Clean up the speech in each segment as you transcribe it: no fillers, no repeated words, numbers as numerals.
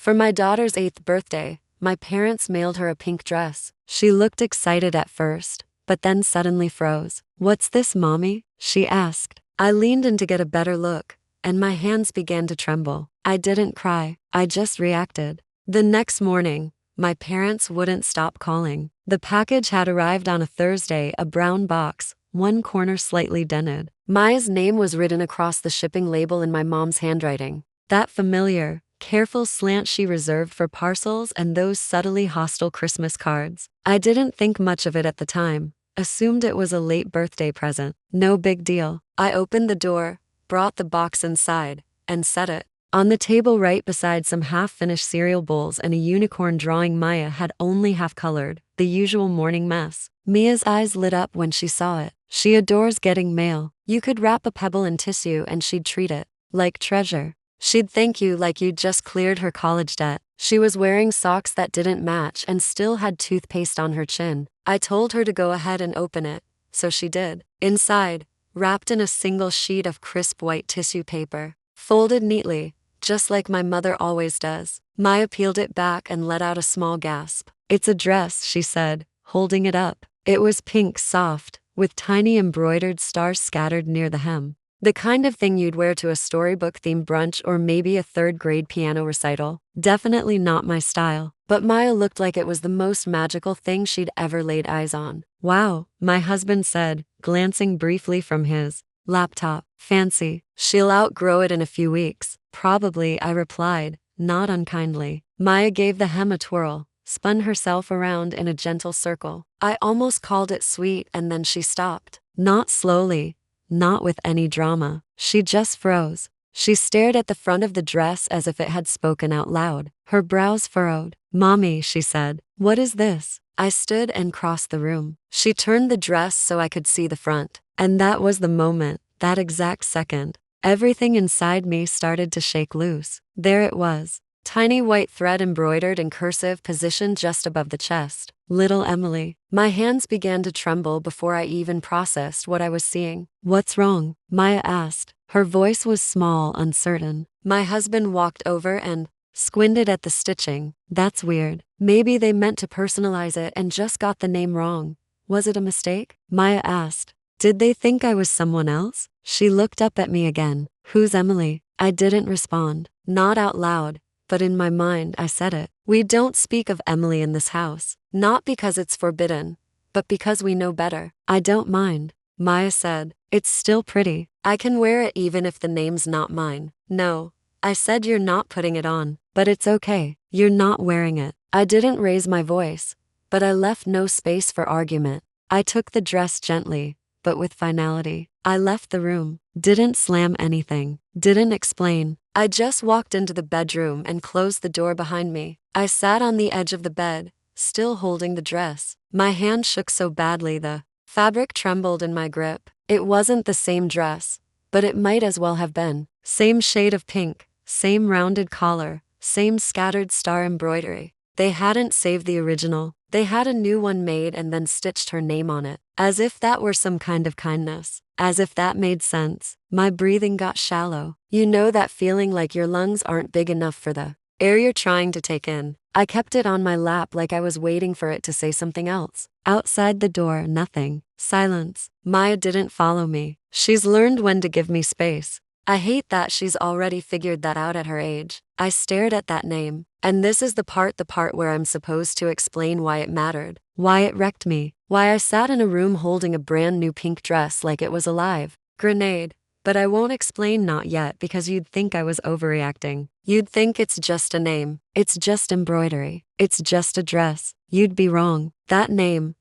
For my daughter's 8th birthday, my parents mailed her a pink dress. She looked excited at first, but then suddenly froze. "What's this, Mommy?" she asked. I leaned in to get a better look, and my hands began to tremble. I didn't cry, I just reacted. The next morning, my parents wouldn't stop calling. The package had arrived on a Thursday, a brown box, one corner slightly dented. Maya's name was written across the shipping label in my mom's handwriting. That familiar, careful slant she reserved for parcels and those subtly hostile Christmas cards. I didn't think much of it at the time, assumed it was a late birthday present. No big deal. I opened the door, brought the box inside, and set it on the table right beside some half-finished cereal bowls and a unicorn drawing Maya had only half-colored, the usual morning mess. Mia's eyes lit up when she saw it. She adores getting mail. You could wrap a pebble in tissue and she'd treat it like treasure. She'd thank you like you'd just cleared her college debt. She was wearing socks that didn't match and still had toothpaste on her chin. I told her to go ahead and open it, so she did. Inside, wrapped in a single sheet of crisp white tissue paper, folded neatly, just like my mother always does. Maya peeled it back and let out a small gasp. "It's a dress," she said, holding it up. It was pink, soft, with tiny embroidered stars scattered near the hem. The kind of thing you'd wear to a storybook-themed brunch or maybe a third-grade piano recital. Definitely not my style, but Maya looked like it was the most magical thing she'd ever laid eyes on. "Wow," my husband said, glancing briefly from his laptop. "Fancy. She'll outgrow it in a few weeks." "Probably," I replied, not unkindly. Maya gave the hem a twirl, spun herself around in a gentle circle. I almost called it sweet, and then she stopped. Not slowly, not with any drama. She just froze. She stared at the front of the dress as if it had spoken out loud. Her brows furrowed. "Mommy," she said, "what is this?" I stood and crossed the room. She turned the dress so I could see the front. And that was the moment, that exact second. Everything inside me started to shake loose. There it was. Tiny white thread embroidered in cursive positioned just above the chest. "Little Emily." My hands began to tremble before I even processed what I was seeing. "What's wrong?" Maya asked. Her voice was small, uncertain. My husband walked over and squinted at the stitching. "That's weird. Maybe they meant to personalize it and just got the name wrong. Was it a mistake?" Maya asked. "Did they think I was someone else?" She looked up at me again. "Who's Emily?" I didn't respond. Not out loud, but in my mind I said it. "We don't speak of Emily in this house. Not because it's forbidden, but because we know better." "I don't mind," Maya said. "It's still pretty. I can wear it even if the name's not mine." "No," I said, "you're not putting it on. But it's okay. You're not wearing it." I didn't raise my voice, but I left no space for argument. I took the dress gently, but with finality. I left the room, didn't slam anything, didn't explain. I just walked into the bedroom and closed the door behind me. I sat on the edge of the bed, still holding the dress. My hand shook so badly the fabric trembled in my grip. It wasn't the same dress, but it might as well have been. Same shade of pink, same rounded collar, same scattered star embroidery. They hadn't saved the original. They had a new one made and then stitched her name on it. As if that were some kind of kindness. As if that made sense. My breathing got shallow. You know that feeling like your lungs aren't big enough for the air you're trying to take in. I kept it on my lap like I was waiting for it to say something else. Outside the door, nothing. Silence. Maya didn't follow me. She's learned when to give me space. I hate that she's already figured that out at her age. I stared at that name. And this is the part where I'm supposed to explain why it mattered. Why it wrecked me. Why I sat in a room holding a brand new pink dress like it was alive. Grenade. But I won't explain, not yet, because you'd think I was overreacting. You'd think it's just a name. It's just embroidery. It's just a dress. You'd be wrong. That name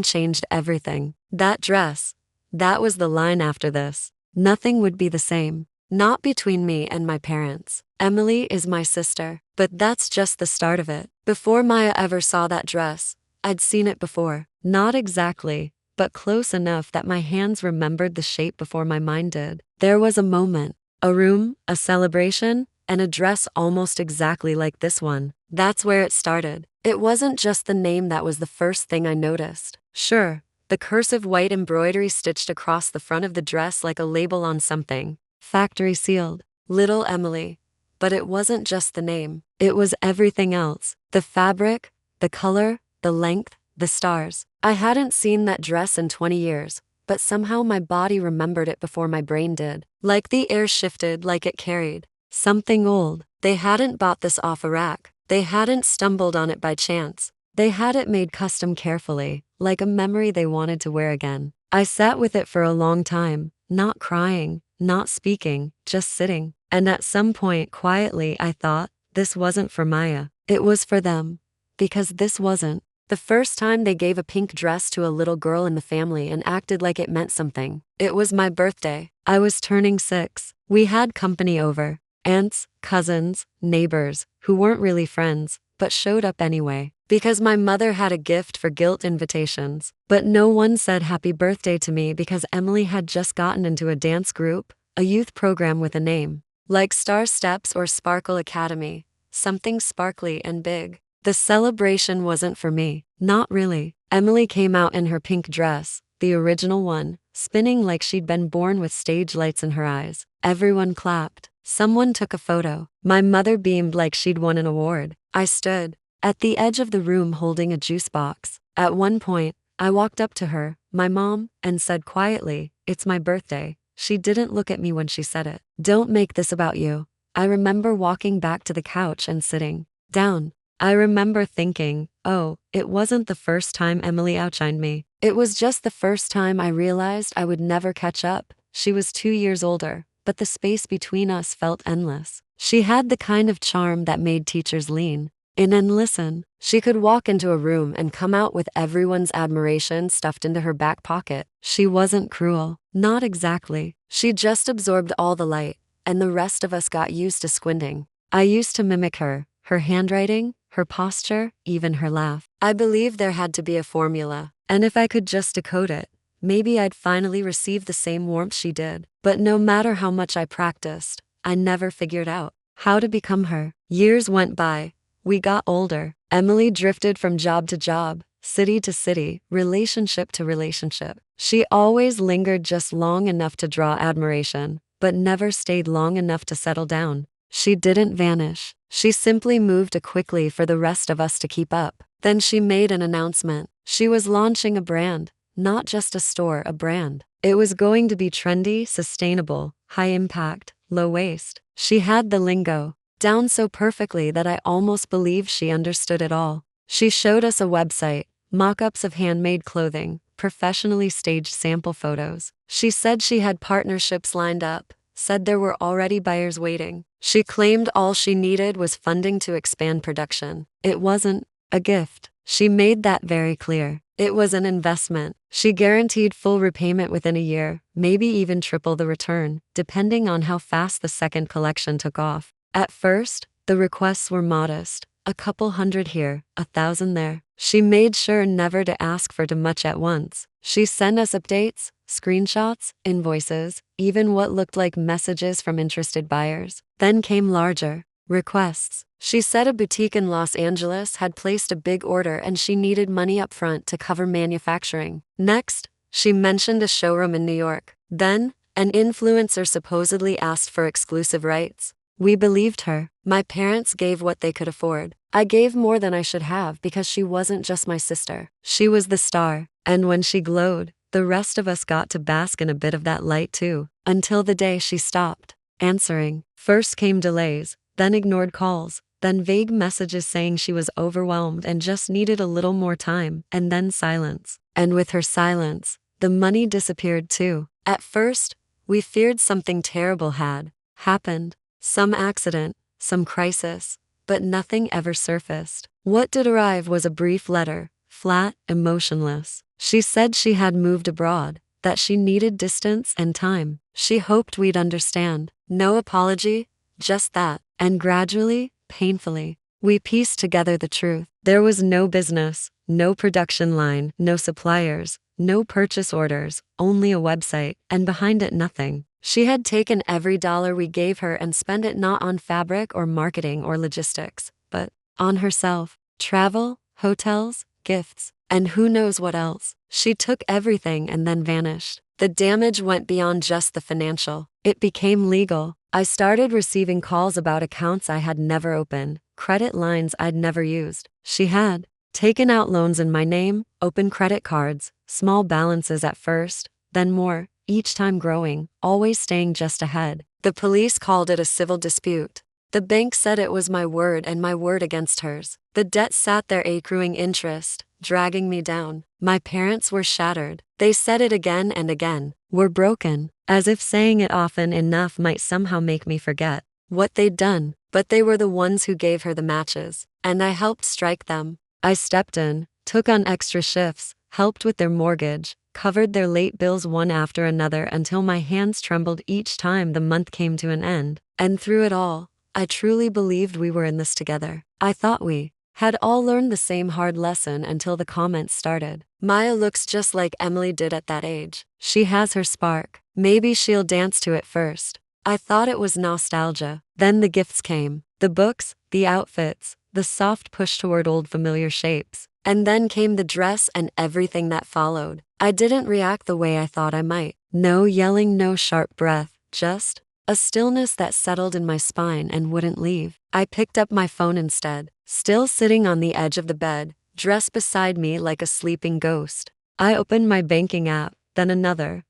changed everything. That dress. That was the line after this. Nothing would be the same. Not between me and my parents. Emily is my sister. But that's just the start of it. Before Maya ever saw that dress, I'd seen it before. Not exactly, but close enough that my hands remembered the shape before my mind did. There was a moment, a room, a celebration, and a dress almost exactly like this one. That's where it started. It wasn't just the name that was the first thing I noticed. Sure, the cursive white embroidery stitched across the front of the dress like a label on something. Factory sealed. Little Emily. But it wasn't just the name. It was everything else. The fabric, the color, the length, the stars. I hadn't seen that dress in 20 years, but somehow my body remembered it before my brain did. Like the air shifted, like it carried something old. They hadn't bought this off a rack. They hadn't stumbled on it by chance. They had it made custom carefully, like a memory they wanted to wear again. I sat with it for a long time, not crying, not speaking, just sitting. And at some point, quietly, I thought, this wasn't for Maya. It was for them. Because this wasn't the first time they gave a pink dress to a little girl in the family and acted like it meant something. It was my birthday. I was turning 6. We had company over. Aunts, cousins, neighbors, who weren't really friends, but showed up anyway. Because my mother had a gift for guilt invitations. But no one said happy birthday to me because Emily had just gotten into a dance group, a youth program with a name. Like Star Steps or Sparkle Academy. Something sparkly and big. The celebration wasn't for me. Not really. Emily came out in her pink dress, the original one, spinning like she'd been born with stage lights in her eyes. Everyone clapped. Someone took a photo. My mother beamed like she'd won an award. I stood at the edge of the room holding a juice box. At one point, I walked up to her, my mom, and said quietly, "It's my birthday." She didn't look at me when she said it. "Don't make this about you." I remember walking back to the couch and sitting down. I remember thinking, oh, it wasn't the first time Emily outshined me. It was just the first time I realized I would never catch up. She was 2 years older, but the space between us felt endless. She had the kind of charm that made teachers lean in and listen. She could walk into a room and come out with everyone's admiration stuffed into her back pocket. She wasn't cruel. Not exactly. She just absorbed all the light, and the rest of us got used to squinting. I used to mimic her handwriting, her posture, even her laugh. I believed there had to be a formula, and if I could just decode it, maybe I'd finally receive the same warmth she did. But no matter how much I practiced, I never figured out how to become her. Years went by. We got older. Emily drifted from job to job, city to city, relationship to relationship. She always lingered just long enough to draw admiration, but never stayed long enough to settle down. She didn't vanish. She simply moved quickly for the rest of us to keep up. Then she made an announcement. She was launching a brand, not just a store, a brand. It was going to be trendy, sustainable, high impact, low waste. She had the lingo down so perfectly that I almost believed she understood it all. She showed us a website, mock-ups of handmade clothing, professionally staged sample photos. She said she had partnerships lined up, said there were already buyers waiting. She claimed all she needed was funding to expand production. It wasn't a gift. She made that very clear. It was an investment. She guaranteed full repayment within a year, maybe even triple the return, depending on how fast the second collection took off. At first, the requests were modest. A couple hundred here, 1,000 there. She made sure never to ask for too much at once. She sent us updates, screenshots, invoices, even what looked like messages from interested buyers. Then came larger requests. She said a boutique in Los Angeles had placed a big order and she needed money up front to cover manufacturing. Next, she mentioned a showroom in New York. Then, an influencer supposedly asked for exclusive rights. We believed her. My parents gave what they could afford. I gave more than I should have because she wasn't just my sister. She was the star. And when she glowed, the rest of us got to bask in a bit of that light too. Until the day she stopped answering. First came delays, then ignored calls, then vague messages saying she was overwhelmed and just needed a little more time, and then silence. And with her silence, the money disappeared too. At first, we feared something terrible had happened. Some accident, some crisis, but nothing ever surfaced. What did arrive was a brief letter, flat, emotionless. She said she had moved abroad, that she needed distance and time. She hoped we'd understand. No apology, just that. And gradually, painfully, we pieced together the truth. There was no business, no production line, no suppliers, no purchase orders, only a website, and behind it nothing. She had taken every dollar we gave her and spent it not on fabric or marketing or logistics, but on herself, travel, hotels, gifts, and who knows what else. She took everything and then vanished. The damage went beyond just the financial. It became legal. I started receiving calls about accounts I had never opened, credit lines I'd never used. She had taken out loans in my name, opened credit cards, small balances at first, then more, each time growing, always staying just ahead. The police called it a civil dispute. The bank said it was my word and my word against hers. The debt sat there accruing interest, dragging me down. My parents were shattered. They said it again and again. We're broken, as if saying it often enough might somehow make me forget what they'd done. But they were the ones who gave her the matches, and I helped strike them. I stepped in, took on extra shifts, helped with their mortgage, covered their late bills one after another until my hands trembled each time the month came to an end. And through it all, I truly believed we were in this together. I thought we had all learned the same hard lesson until the comments started. Maya looks just like Emily did at that age. She has her spark. Maybe she'll dance to it first. I thought it was nostalgia. Then the gifts came. The books, the outfits, the soft push toward old familiar shapes. And then came the dress and everything that followed. I didn't react the way I thought I might. No yelling, no sharp breath, just a stillness that settled in my spine and wouldn't leave. I picked up my phone instead, still sitting on the edge of the bed, dressed beside me like a sleeping ghost. I opened my banking app, then another,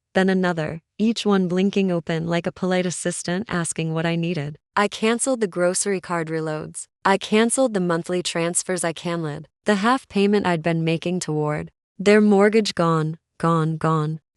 each one blinking open like a polite assistant asking what I needed. I canceled the grocery card reloads. I canceled the monthly transfers I canceled, the half payment I'd been making toward their mortgage gone.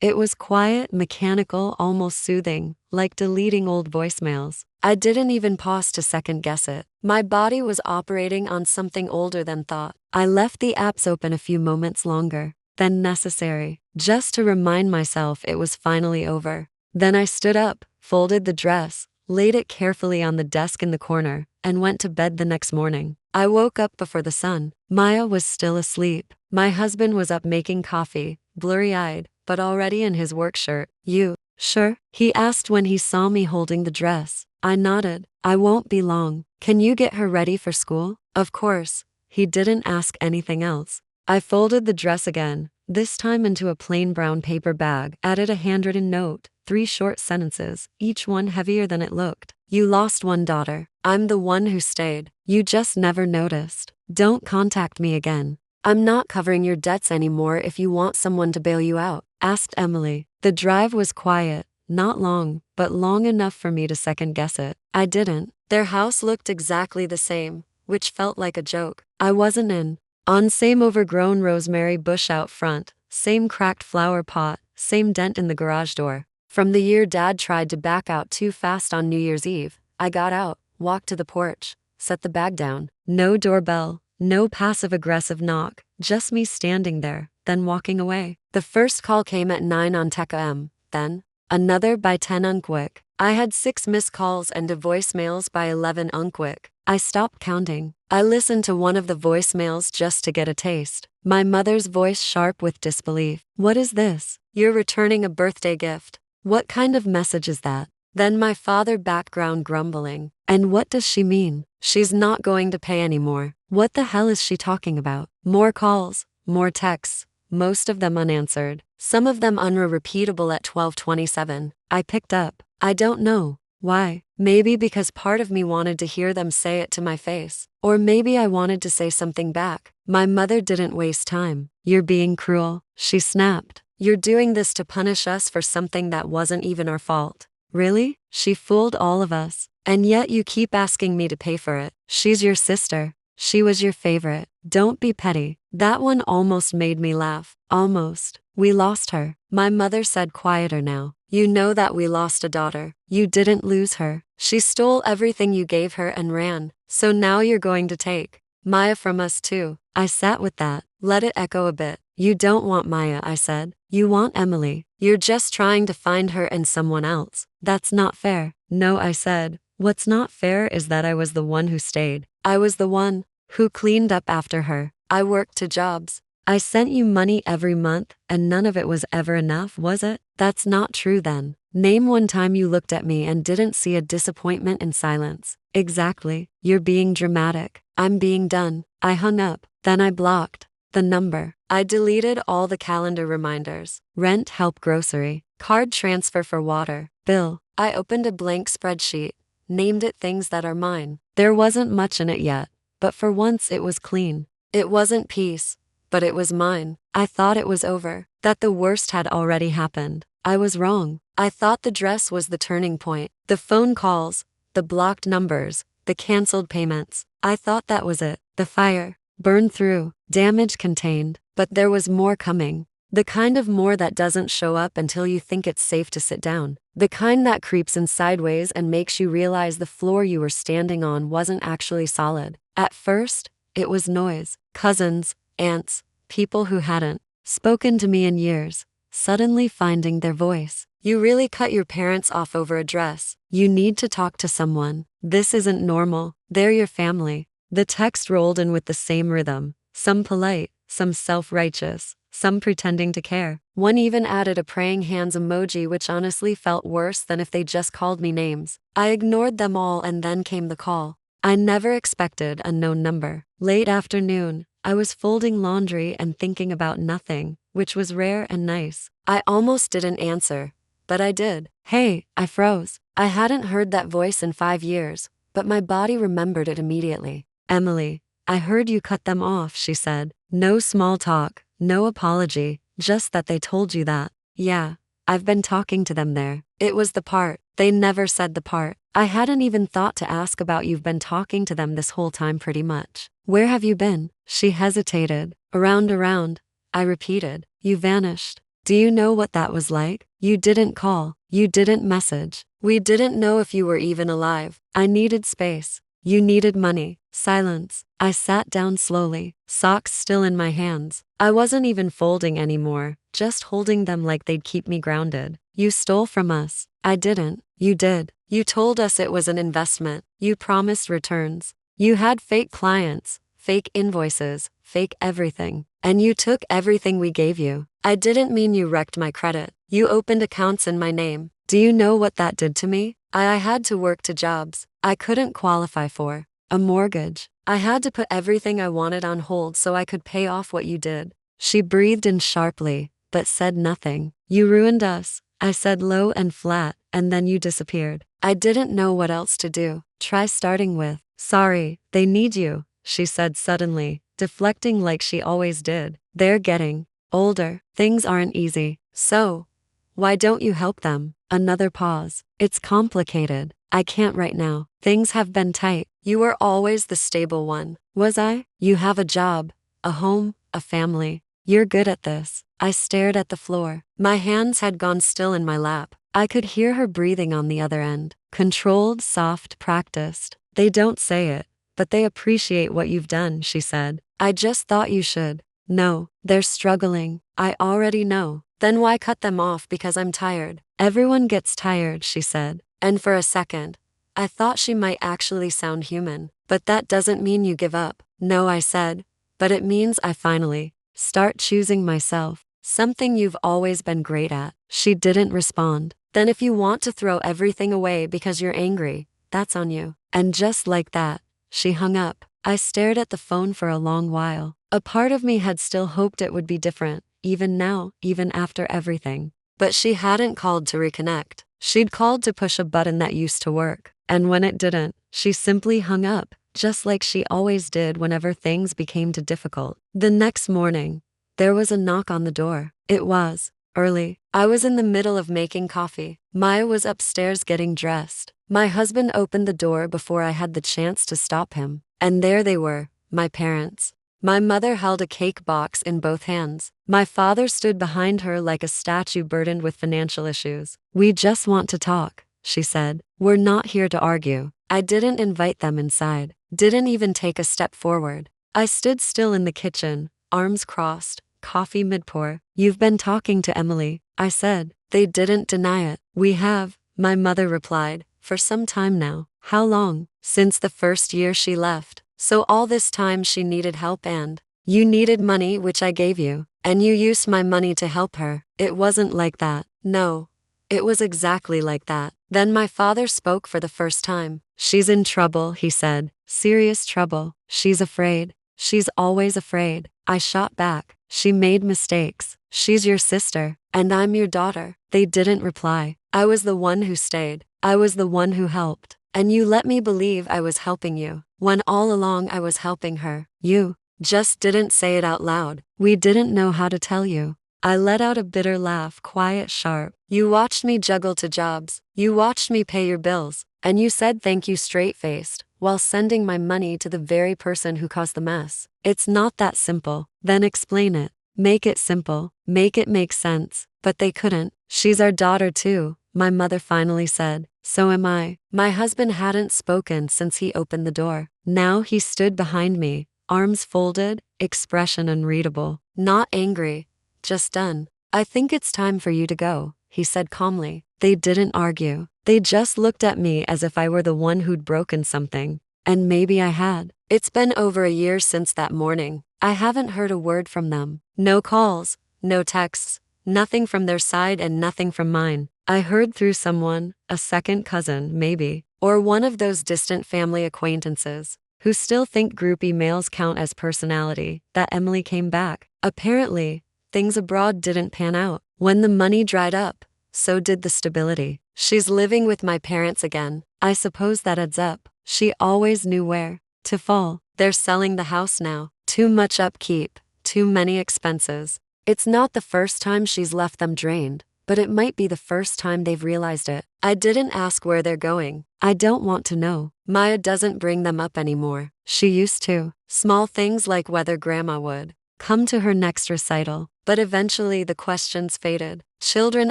It was quiet, mechanical, almost soothing, like deleting old voicemails. I didn't even pause to second guess it. My body was operating on something older than thought. I left the apps open a few moments longer than necessary, just to remind myself it was finally over. Then I stood up, folded the dress, laid it carefully on the desk in the corner, and went to bed the next morning. I woke up before the sun. Maya was still asleep. My husband was up making coffee, blurry-eyed, but already in his work shirt. You sure? He asked when he saw me holding the dress. I nodded. I won't be long. Can you get her ready for school? Of course. He didn't ask anything else. I folded the dress again, this time into a plain brown paper bag, added a handwritten note, 3 short sentences, each one heavier than it looked. You lost one daughter. I'm the one who stayed. You just never noticed. Don't contact me again. I'm not covering your debts anymore if you want someone to bail you out, asked Emily. The drive was quiet, not long, but long enough for me to second guess it. I didn't. Their house looked exactly the same, which felt like a joke. I wasn't in. On same overgrown rosemary bush out front, same cracked flower pot, same dent in the garage door. From the year Dad tried to back out too fast on New Year's Eve, I got out, walked to the porch, set the bag down. No doorbell, no passive-aggressive knock, just me standing there, then walking away. The first call came at 9 on Tech M, then another by 10 on Quick. I had 6 missed calls and 2 voicemails by 11 on Quick. I stopped counting. I listened to one of the voicemails just to get a taste. My mother's voice sharp with disbelief. What is this? You're returning a birthday gift. What kind of message is that? Then my father background grumbling. And what does she mean? She's not going to pay anymore. What the hell is she talking about? More calls, more texts, most of them unanswered. Some of them unrepeatable at 12:27. I picked up. I don't know. Why? Maybe because part of me wanted to hear them say it to my face. Or maybe I wanted to say something back. My mother didn't waste time. You're being cruel, she snapped. You're doing this to punish us for something that wasn't even our fault. Really? She fooled all of us. And yet you keep asking me to pay for it. She's your sister. She was your favorite. Don't be petty. That one almost made me laugh. Almost. We lost her. My mother said quieter now. You know that we lost a daughter. You didn't lose her. She stole everything you gave her and ran. So now you're going to take Maya from us too. I sat with that. Let it echo a bit. You don't want Maya, I said. You want Emily. You're just trying to find her and someone else. That's not fair. No, I said. What's not fair is that I was the one who stayed. I was the one who cleaned up after her. I worked 2 jobs. I sent you money every month, and none of it was ever enough, was it? That's not true then. Name one time you looked at me and didn't see a disappointment in silence. Exactly. You're being dramatic. I'm being done. I hung up. Then I blocked the number. I deleted all the calendar reminders. Rent, help, grocery. Card transfer for water bill. I opened a blank spreadsheet, named it things that are mine. There wasn't much in it yet, but for once it was clean. It wasn't peace, but it was mine. I thought it was over, that the worst had already happened. I was wrong. I thought the dress was the turning point. The phone calls, the blocked numbers, the canceled payments. I thought that was it. The fire, burned through, damage contained. But there was more coming. The kind of more that doesn't show up until you think it's safe to sit down. The kind that creeps in sideways and makes you realize the floor you were standing on wasn't actually solid. At first, it was noise. Cousins, aunts, people who hadn't spoken to me in years, suddenly finding their voice. You really cut your parents off over a dress. You need to talk to someone. This isn't normal. They're your family. The text rolled in with the same rhythm, some polite, some self-righteous, some pretending to care. One even added a praying hands emoji, which honestly felt worse than if they just called me names. I ignored them all, and then came the call. I never expected a known number. Late afternoon, I was folding laundry and thinking about nothing, which was rare and nice. I almost didn't answer, but I did. Hey, I froze. I hadn't heard that voice in 5 years, but my body remembered it immediately. Emily, I heard you cut them off, she said. No small talk, no apology, just that they told you that. Yeah, I've been talking to them there. It was the part. They never said the part. I hadn't even thought to ask about you've been talking to them this whole time pretty much. Where have you been? She hesitated. Around. I repeated. You vanished. Do you know what that was like? You didn't call. You didn't message. We didn't know if you were even alive. I needed space. You needed money. Silence. I sat down slowly, socks still in my hands. I wasn't even folding anymore, just holding them like they'd keep me grounded. You stole from us. I didn't. You did. You told us it was an investment. You promised returns. You had fake clients, fake invoices, fake everything. And you took everything we gave you. I didn't mean you wrecked my credit. You opened accounts in my name. Do you know what that did to me? I had to work 2 jobs I couldn't qualify for. A mortgage. I had to put everything I wanted on hold so I could pay off what you did. She breathed in sharply, but said nothing. You ruined us, I said low and flat, and then you disappeared. I didn't know what else to do. Try starting with, sorry, they need you, she said suddenly, deflecting like she always did. They're getting older. Things aren't easy. So, why don't you help them? Another pause. It's complicated. I can't right now. Things have been tight. You were always the stable one. Was I? You have a job, a home, a family. You're good at this. I stared at the floor. My hands had gone still in my lap. I could hear her breathing on the other end. Controlled, soft, practiced. They don't say it, but they appreciate what you've done, she said. I just thought you should. No, they're struggling. I already know. Then why cut them off? Because I'm tired. Everyone gets tired, she said. And for a second, I thought she might actually sound human. But that doesn't mean you give up. No, I said. But it means I finally start choosing myself. Something you've always been great at. She didn't respond. Then if you want to throw everything away because you're angry, that's on you. And just like that, she hung up. I stared at the phone for a long while. A part of me had still hoped it would be different, even now, even after everything. But she hadn't called to reconnect. She'd called to push a button that used to work. And when it didn't, she simply hung up, just like she always did whenever things became too difficult. The next morning, there was a knock on the door. It was early. I was in the middle of making coffee. Maya was upstairs getting dressed. My husband opened the door before I had the chance to stop him. And there they were, my parents. My mother held a cake box in both hands. My father stood behind her like a statue burdened with financial issues. We just want to talk, she said. We're not here to argue. I didn't invite them inside. Didn't even take a step forward. I stood still in the kitchen, arms crossed, coffee mid-pour. You've been talking to Emily, I said. They didn't deny it. We have, my mother replied, for some time now. How long? Since the first year she left. So all this time she needed help, and you needed money, which I gave you. And you used my money to help her. It wasn't like that. No. It was exactly like that. Then my father spoke for the first time. She's in trouble, he said. Serious trouble. She's afraid. She's always afraid. I shot back. She made mistakes. She's your sister. And I'm your daughter. They didn't reply. I was the one who stayed. I was the one who helped. And you let me believe I was helping you, when all along I was helping her. You just didn't say it out loud. We didn't know how to tell you. I let out a bitter laugh, quiet, sharp. You watched me juggle two jobs. You watched me pay your bills. And you said thank you straight-faced, while sending my money to the very person who caused the mess. It's not that simple. Then explain it. Make it simple. Make it make sense. But they couldn't. She's our daughter too, my mother finally said. So am I. My husband hadn't spoken since he opened the door. Now he stood behind me, arms folded, expression unreadable. Not angry, just done. I think it's time for you to go, he said calmly. They didn't argue. They just looked at me as if I were the one who'd broken something. And maybe I had. It's been over a year since that morning. I haven't heard a word from them. No calls, no texts, nothing from their side and nothing from mine. I heard through someone, a second cousin, maybe, or one of those distant family acquaintances, who still think group emails count as personality, that Emily came back. Apparently, things abroad didn't pan out. When the money dried up, so did the stability. She's living with my parents again. I suppose that adds up. She always knew where to fall. They're selling the house now. Too much upkeep, too many expenses. It's not the first time she's left them drained, but it might be the first time they've realized it. I didn't ask where they're going. I don't want to know. Maya doesn't bring them up anymore. She used to. Small things like whether grandma would come to her next recital. But eventually the questions faded. Children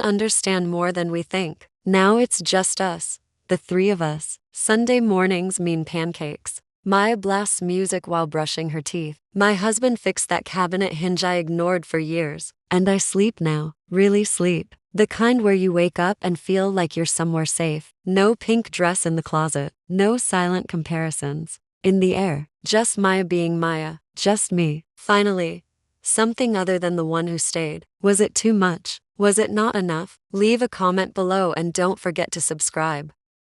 understand more than we think. Now it's just us, the three of us. Sunday mornings mean pancakes. Maya blasts music while brushing her teeth. My husband fixed that cabinet hinge I ignored for years. And I sleep now. Really sleep. The kind where you wake up and feel like you're somewhere safe. No pink dress in the closet. No silent comparisons in the air. Just Maya being Maya. Just me. Finally, something other than the one who stayed. Was it too much? Was it not enough? Leave a comment below and don't forget to subscribe.